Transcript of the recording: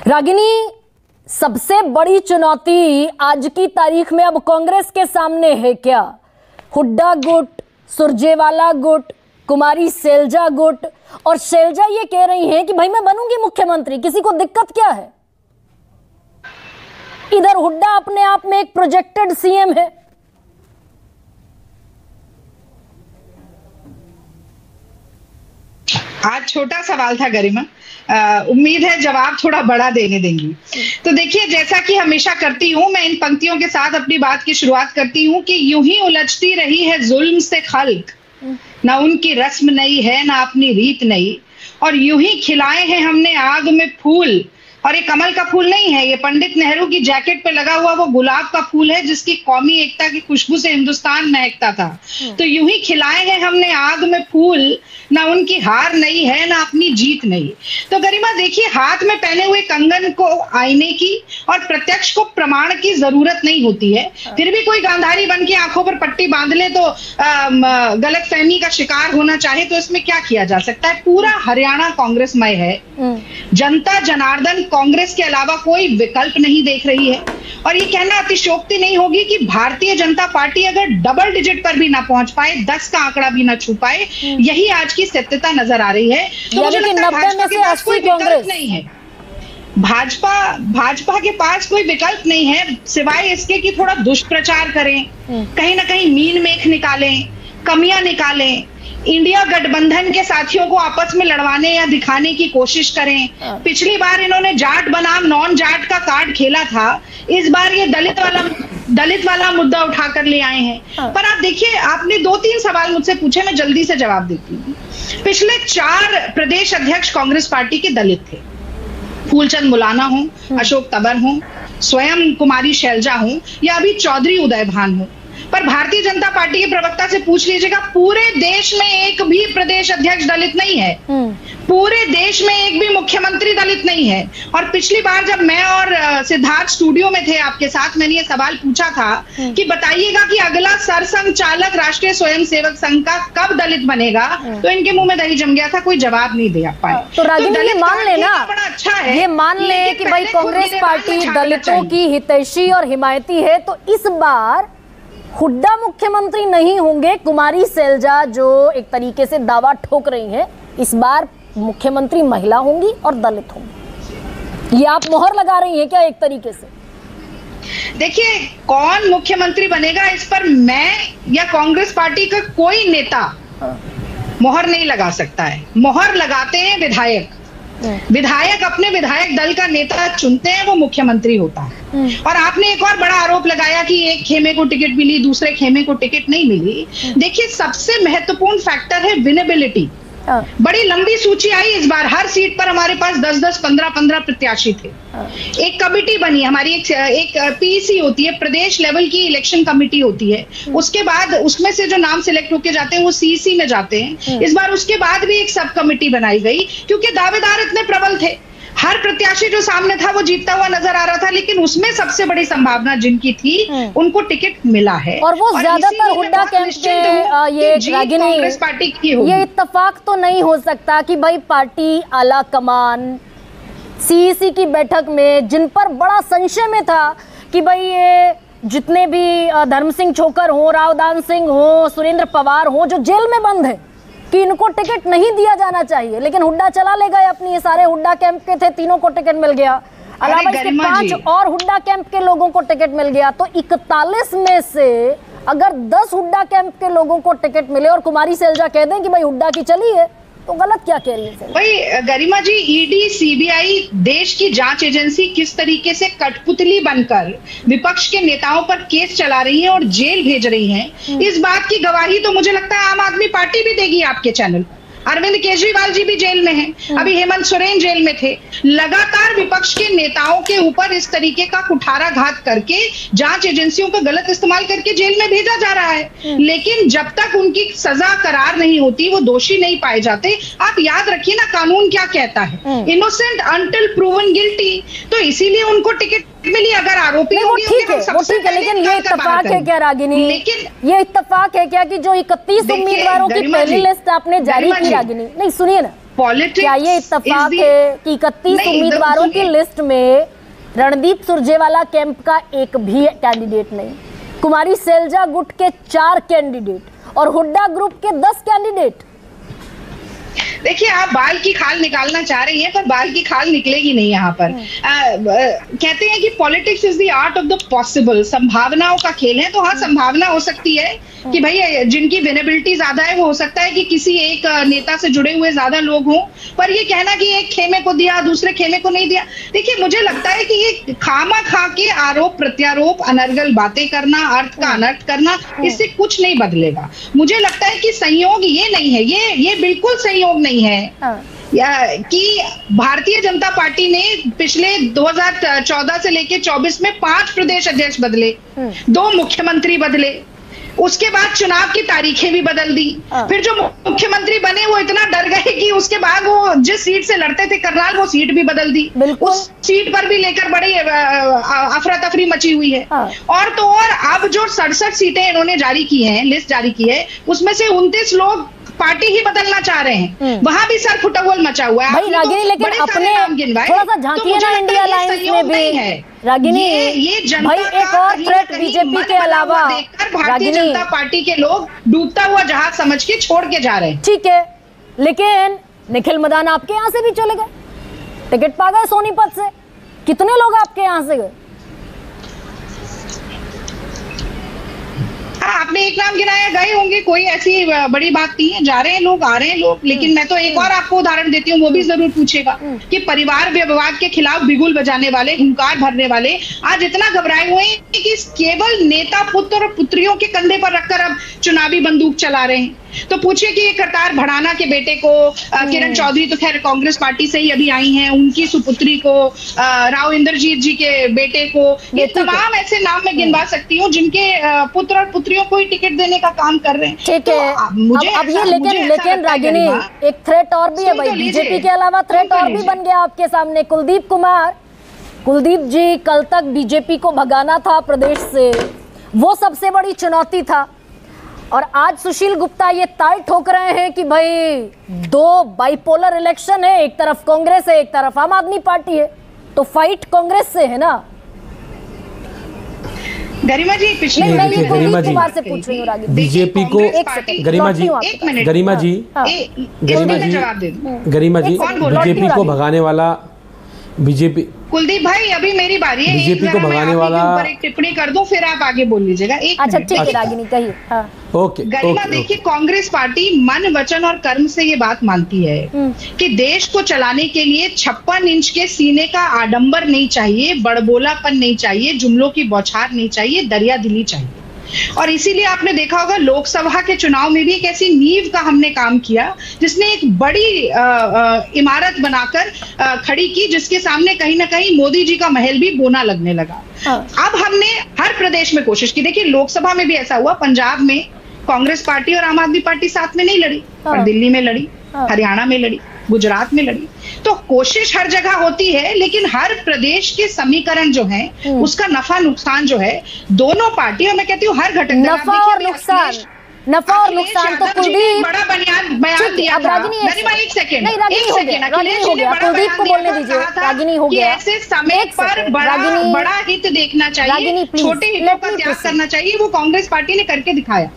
रागिनी, सबसे बड़ी चुनौती आज की तारीख में अब कांग्रेस के सामने है क्या? हुड्डा गुट, सुरजेवाला गुट, कुमारी सैलजा गुट, और सैलजा ये कह रही हैं कि भाई मैं बनूंगी मुख्यमंत्री, किसी को दिक्कत क्या है? इधर हुड्डा अपने आप में एक प्रोजेक्टेड सीएम है। आज छोटा सवाल था गरिमा, उम्मीद है जवाब थोड़ा बड़ा देने देंगी। तो देखिए, जैसा कि हमेशा करती हूं, मैं इन पंक्तियों के साथ अपनी बात की शुरुआत करती हूं कि यूं ही उलझती रही है जुल्म से खल्क, ना उनकी रस्म नई है ना अपनी रीत नई, और यूं ही खिलाए हैं हमने आग में फूल। और ये कमल का फूल नहीं है, ये पंडित नेहरू की जैकेट पे लगा हुआ वो गुलाब का फूल है जिसकी कौमी एकता की खुशबू से हिंदुस्तान महकता था। तो यूं ही खिलाए हैं हमने आग में फूल, ना उनकी हार नहीं है ना अपनी जीत नहीं। तो गरिमा देखिए, हाथ में पहने हुए कंगन को आईने की और प्रत्यक्ष को प्रमाण की जरूरत नहीं होती है। फिर भी कोई गांधारी बन के आंखों पर पट्टी बांध ले तो गलतफहमी का शिकार होना चाहे तो इसमें क्या किया जा सकता है? पूरा हरियाणा कांग्रेसमय है। जनता जनार्दन कांग्रेस के अलावा कोई विकल्प नहीं देख रही है। और ये कहना अतिशयोक्ति नहीं होगी कि भारतीय जनता पार्टी अगर डबल डिजिट पर भी ना पहुंच पाए, 10 का आंकड़ा भी ना छू पाए, यही आज की सत्यता नजर आ रही है। तो मुझे लगता है भाजपा के पास कोई विकल्प नहीं है। भाजपा के पास कोई विकल्प नहीं है सिवाय इसके कि थोड़ा दुष्प्रचार करें, कहीं ना कहीं मीन मेख निकालें, कमियां निकालें, इंडिया गठबंधन के साथियों को आपस में लड़वाने या दिखाने की कोशिश करें। पिछली बार इन्होंने जाट बनाम नॉन जाट का कार्ड खेला था, इस बार ये दलित वाला मुद्दा उठाकर ले आए हैं। पर आप देखिए, आपने 2-3 सवाल मुझसे पूछे, मैं जल्दी से जवाब देती हूँ। पिछले 4 प्रदेश अध्यक्ष कांग्रेस पार्टी के दलित थे। फूलचंद मुलाना हो, अशोक तंवर हो, स्वयं कुमारी सैलजा हो, या अभी चौधरी उदय भान हो। पर भारतीय जनता पार्टी के प्रवक्ता से पूछ लीजिएगा, पूरे देश में एक भी प्रदेश अध्यक्ष दलित नहीं है, पूरे देश में एक भी मुख्यमंत्री दलित नहीं है। और पिछली बार जब मैं और सिद्धार्थ स्टूडियो में थे आपके साथ, मैंने ये सवाल पूछा था कि बताइएगा कि अगला सरसंघचालक राष्ट्रीय स्वयंसेवक संघ का कब दलित बनेगा, तो इनके मुंह में दही जम गया था, कोई जवाब नहीं दे पाए। तो रागिनी, ये मान ले ना, बड़ा अच्छा है, ये मान ले कि भाई कांग्रेस पार्टी दलितों की हितैषी और हिमायती है, तो इस बार हुड्डा मुख्यमंत्री नहीं होंगे, कुमारी सैलजा जो एक तरीके से दावा ठोक रही हैं, इस बार मुख्यमंत्री महिला होंगी और दलित होंगी। ये आप मोहर लगा रही हैं क्या एक तरीके से? देखिए, कौन मुख्यमंत्री बनेगा इस पर मैं या कांग्रेस पार्टी का कोई नेता मोहर नहीं लगा सकता है। मोहर लगाते हैं विधायक। विधायक अपने विधायक दल का नेता चुनते हैं, वो मुख्यमंत्री होता है। और आपने एक और बड़ा आरोप लगाया कि एक खेमे को टिकट मिली, दूसरे खेमे को टिकट नहीं मिली। देखिए, सबसे महत्वपूर्ण फैक्टर है विनेबिलिटी। बड़ी लंबी सूची आई इस बार, हर सीट पर हमारे पास 10-10, 15-15 प्रत्याशी थे। एक कमिटी बनी हमारी, एक पीसी होती है, प्रदेश लेवल की इलेक्शन कमिटी होती है। उसके बाद उसमें से जो नाम सिलेक्ट होके जाते हैं वो सीसी में जाते हैं। इस बार उसके बाद भी एक सब कमिटी बनाई गई, क्योंकि दावेदार इतने प्रबल थे। हर प्रत्याशी जो सामने था वो जीतता हुआ नजर आ रहा था, लेकिन उसमें सबसे बड़ी संभावना जिनकी थी उनको टिकट मिला है। और वो ज्यादातर हुड्डा कैंप के ये कांग्रेस पार्टी की होगी। ये इत्तेफाक तो नहीं हो सकता कि भाई पार्टी आला कमान सीईसी की बैठक में, जिन पर बड़ा संशय में था कि भाई ये जितने भी धर्म सिंह छोकर हो, रावदान सिंह हो, सुरेंद्र पवार हो, जो जेल में बंद है, कि इनको टिकट नहीं दिया जाना चाहिए, लेकिन हुड्डा चला ले गए अपनी। ये सारे हुड्डा कैंप के थे, तीनों को टिकट मिल गया। अलावा इसके 5 और हुड्डा कैंप के लोगों को टिकट मिल गया। तो 41 में से अगर 10 हुड्डा कैंप के लोगों को टिकट मिले और कुमारी सैलजा कह दें कि भाई हुड्डा की चली है, तो गलत क्या कह रही है? भाई गरिमा जी, ईडी, सीबीआई, देश की जांच एजेंसी किस तरीके से कठपुतली बनकर विपक्ष के नेताओं पर केस चला रही है और जेल भेज रही है, इस बात की गवाही तो मुझे लगता है आम आदमी पार्टी भी देगी आपके चैनल। अरविंद केजरीवाल जी भी जेल में हैं, अभी हेमंत सोरेन जेल में थे। लगातार विपक्ष के नेताओं के ऊपर इस तरीके का कुठाराघात करके, जांच एजेंसियों का गलत इस्तेमाल करके जेल में भेजा जा रहा है। लेकिन जब तक उनकी सजा करार नहीं होती, वो दोषी नहीं पाए जाते। आप याद रखिए ना, कानून क्या कहता है, इनोसेंट अंटिल प्रूवन गिल्टी। तो इसीलिए उनको टिकट मिली। अगर आरोपी वो ठीक है, लेकिन ये इत्तेफाक है क्या रागिनी? लेकिन ये इत्तेफाक है क्या कि जो 31 उम्मीदवारों की पहली लिस्ट आपने जारी की रागिनी? नहीं, सुनिए ना, पॉलिटिक्स क्या ये इत्तेफाक है कि 31 उम्मीदवारों की लिस्ट में रणदीप सुरजेवाला कैंप का एक भी कैंडिडेट नहीं, कुमारी सैलजा गुट के 4 कैंडिडेट और हुड्डा ग्रुप के 10 कैंडिडेट। देखिए, आप बाल की खाल निकालना चाह रही हैं, पर बाल की खाल निकलेगी नहीं यहाँ पर। कहते हैं कि politics is the art of the possible, संभावनाओं का खेल है। तो हाँ, संभावना हो सकती है कि भाई जिनकी विनेबिलिटी ज्यादा है वो हो सकता है कि किसी एक नेता से जुड़े हुए ज्यादा लोग हों, पर ये कहना कि एक खेमे को दिया दूसरे खेमे को नहीं दिया, देखिए मुझे लगता है कि ये खामा खा के आरोप प्रत्यारोप, अनर्गल बातें करना, अर्थ का अनर्थ करना, इससे कुछ नहीं बदलेगा। मुझे लगता है कि संयोग ये नहीं है, ये बिल्कुल संयोग नहीं है या कि भारतीय जनता पार्टी ने पिछले 2014 से लेकर 24 में 5 प्रदेश अध्यक्ष बदले, 2 मुख्यमंत्री बदले, उसके बाद चुनाव की तारीखें भी बदल दी। फिर जो मुख्यमंत्री बने वो इतना डर गए कि उसके बाद वो जिस सीट से लड़ते थे करनाल, वो सीट भी बदल दी। उस सीट पर भी लेकर बड़ी अफरा तफरी मची हुई है। और तो और अब जो 67 सीटें इन्होंने जारी की हैं, लिस्ट जारी की है, उसमें से 29 लोग पार्टी ही बदलना चाह रहे हैं। वहां भी सर फुटबॉल मचा हुआ है भाई रागिनी, लेकिन अपने थोड़ा सा झांकिए ना इंडिया अलायंस में भी रागिनी, ये जनता भाई एक और थ्रेट बीजेपी के अलावा भारतीय जनता पार्टी के लोग डूबता हुआ जहाज समझ के छोड़ के जा रहे हैं। ठीक है, लेकिन निखिल मदान आपके यहाँ से भी चले गए, टिकट पा गए सोनीपत से। कितने लोग आपके यहाँ से गए? आपने एक नाम गिनाया, गए होंगे, कोई ऐसी बड़ी बात नहीं है, जा रहे हैं लोग, आ रहे हैं लोग। लेकिन मैं तो एक और आपको उदाहरण देती हूँ, वो भी जरूर पूछेगा कि परिवार विवाद के खिलाफ बिगुल बजाने वाले, हुंकार भरने वाले आज इतना घबराए हुए हैं कि केवल नेता पुत्र और पुत्रियों के कंधे पर रखकर अब चुनावी बंदूक चला रहे हैं। तो पूछिए कि ये करतार भड़ाना के बेटे को, किरण चौधरी तो खैर कांग्रेस पार्टी से ही अभी आई हैं, उनकी सुपुत्री को, राव इंद्रजीत जी के बेटे को, ये तमाम ऐसे नाम मैं गिनवा सकती हूँ जिनके पुत्र और पुत्रियों को ही टिकट देने का काम कर रहे हैं। ठीक है, अब ये लेकिन रागिनी एक थ्रेट और भी है भाई, बीजेपी के अलावा थ्रेट और भी बन गया आपके सामने। कुलदीप कुमार, कुलदीप जी, कल तक बीजेपी को भगाना था प्रदेश से, वो सबसे बड़ी चुनौती था। और आज सुशील गुप्ता ये ताल ठोक रहे हैं कि भाई 2 बाइपोलर इलेक्शन है, एक तरफ कांग्रेस है, एक तरफ आम आदमी पार्टी है, तो फाइट कांग्रेस से है ना। गरिमा जी, पिछले मैं ये कुलदीप कुमार से पूछ रही हूँ रागिनी, बीजेपी को गरिमा जी बीजेपी को भगाने वाला, बीजेपी कुलदीप भाई अभी मेरी बारी है, बीजेपी को भगाने वाला एक टिप्पणी कर दूं, फिर आप आगे बोल लीजिएगा। अच्छा ठीक है रागिनी, कहिए। हाँ। ओके, गरिमा, देखिए कांग्रेस पार्टी मन, वचन और कर्म से ये बात मानती है कि देश को चलाने के लिए 56 इंच के सीने का आडंबर नहीं चाहिए, बड़बोलापन नहीं चाहिए, जुमलों की बौछार नहीं चाहिए, दरिया दिली चाहिए। और इसीलिए आपने देखा होगा लोकसभा के चुनाव में भी एक ऐसी नींव का हमने काम किया जिसने एक बड़ी इमारत बनाकर खड़ी की, जिसके सामने कहीं ना कहीं मोदी जी का महल भी बोना लगने लगा। अब हमने हर प्रदेश में कोशिश की। देखिए लोकसभा में भी ऐसा हुआ, पंजाब में कांग्रेस पार्टी और आम आदमी पार्टी साथ में नहीं लड़ी, और दिल्ली में लड़ी, हरियाणा में लड़ी, गुजरात में लड़ी। तो कोशिश हर जगह होती है, लेकिन हर प्रदेश के समीकरण जो है उसका नफा नुकसान जो है दोनों पार्टियों, मैं कहती हूँ हर घटक, नफा और नुकसान तो कुलदीप बड़ा बयान दिया था। गरिमा एक सेकंड, अखिलेश जी ने बड़ा बयान दिया था, रागिनी हो गया, ऐसे समय पर बड़ा हित देखना चाहिए, छोटे हितों का त्याग करना चाहिए, वो कांग्रेस पार्टी ने करके दिखाया।